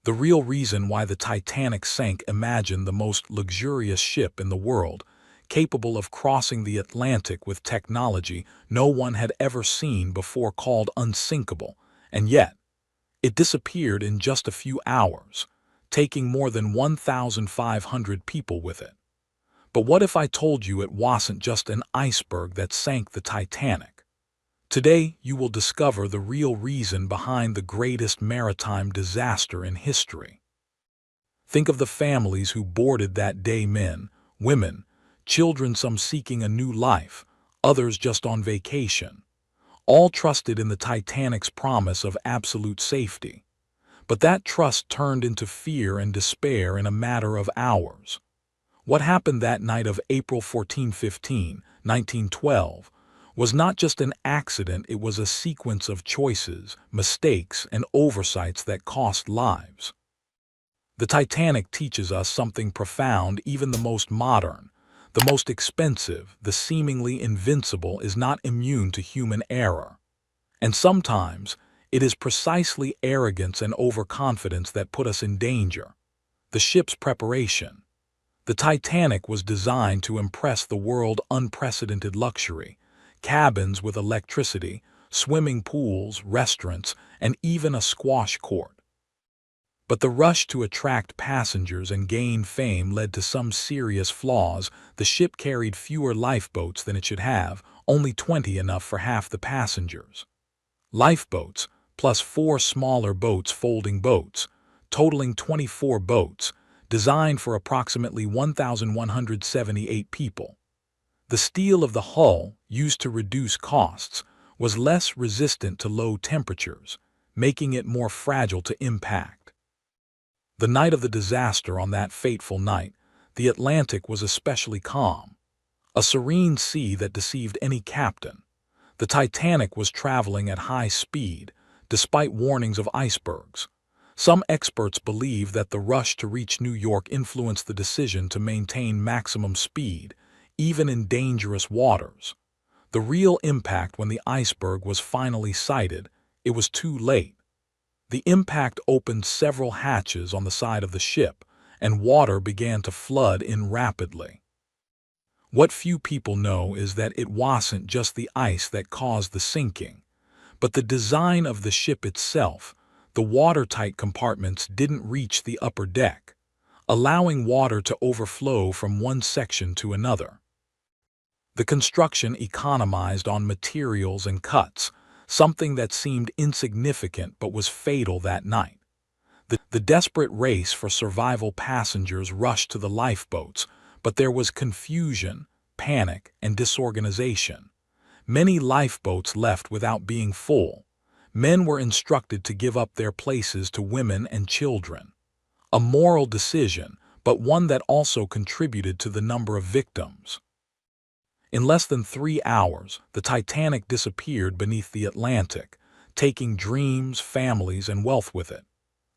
The real reason why the Titanic sank. Imagine the most luxurious ship in the world, capable of crossing the Atlantic with technology no one had ever seen before, called unsinkable, and yet it disappeared in just a few hours, taking more than 1,500 people with it. But what if I told you it wasn't just an iceberg that sank the Titanic? Today, you will discover the real reason behind the greatest maritime disaster in history. Think of the families who boarded that day: men, women, children, some seeking a new life, others just on vacation. All trusted in the Titanic's promise of absolute safety. But that trust turned into fear and despair in a matter of hours. What happened that night of April 15, 1912, was not just an accident. It was a sequence of choices, mistakes, and oversights that cost lives. The Titanic teaches us something profound. Even the most modern, the most expensive, the seemingly invincible is not immune to human error. And sometimes, it is precisely arrogance and overconfidence that put us in danger. The ship's preparation. The Titanic was designed to impress the world: unprecedented luxury, cabins with electricity, swimming pools, restaurants, and even a squash court. But the rush to attract passengers and gain fame led to some serious flaws. The ship carried fewer lifeboats than it should have, only 20, enough for half the passengers. Lifeboats, plus 4 smaller boats, folding boats, totaling 24 boats, designed for approximately 1,178 people. The steel of the hull, used to reduce costs, was less resistant to low temperatures, making it more fragile to impact. The night of the disaster, on that fateful night, the Atlantic was especially calm, a serene sea that deceived any captain. The Titanic was traveling at high speed, despite warnings of icebergs. Some experts believe that the rush to reach New York influenced the decision to maintain maximum speed, even in dangerous waters. The real impact: when the iceberg was finally sighted, it was too late. The impact opened several hatches on the side of the ship, and water began to flood in rapidly. What few people know is that it wasn't just the ice that caused the sinking, but the design of the ship itself. The watertight compartments didn't reach the upper deck, allowing water to overflow from one section to another. The construction economized on materials and cuts, something that seemed insignificant but was fatal that night. The desperate race for survival: passengers rushed to the lifeboats, but there was confusion, panic, and disorganization. Many lifeboats left without being full. Men were instructed to give up their places to women and children. A moral decision, but one that also contributed to the number of victims. In less than 3 hours, the Titanic disappeared beneath the Atlantic, taking dreams, families, and wealth with it.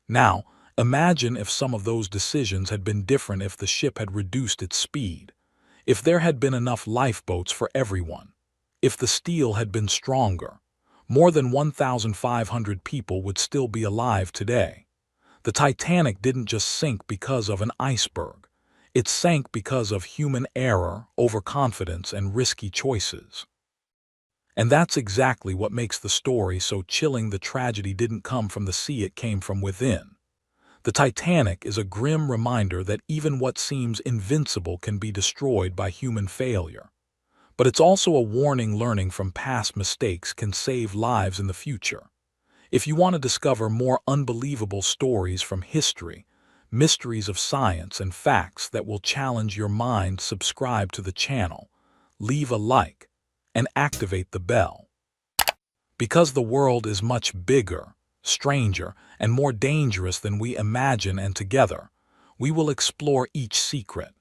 Now, imagine if some of those decisions had been different: if the ship had reduced its speed, if there had been enough lifeboats for everyone, if the steel had been stronger. More than 1,500 people would still be alive today. The Titanic didn't just sink because of an iceberg. It sank because of human error, overconfidence, and risky choices. And that's exactly what makes the story so chilling. The tragedy didn't come from the sea, it came from within. The Titanic is a grim reminder that even what seems invincible can be destroyed by human failure. But it's also a warning: learning from past mistakes can save lives in the future. If you want to discover more unbelievable stories from history, mysteries of science, and facts that will challenge your mind, subscribe to the channel, leave a like, and activate the bell. Because the world is much bigger, stranger, and more dangerous than we imagine, and together, we will explore each secret,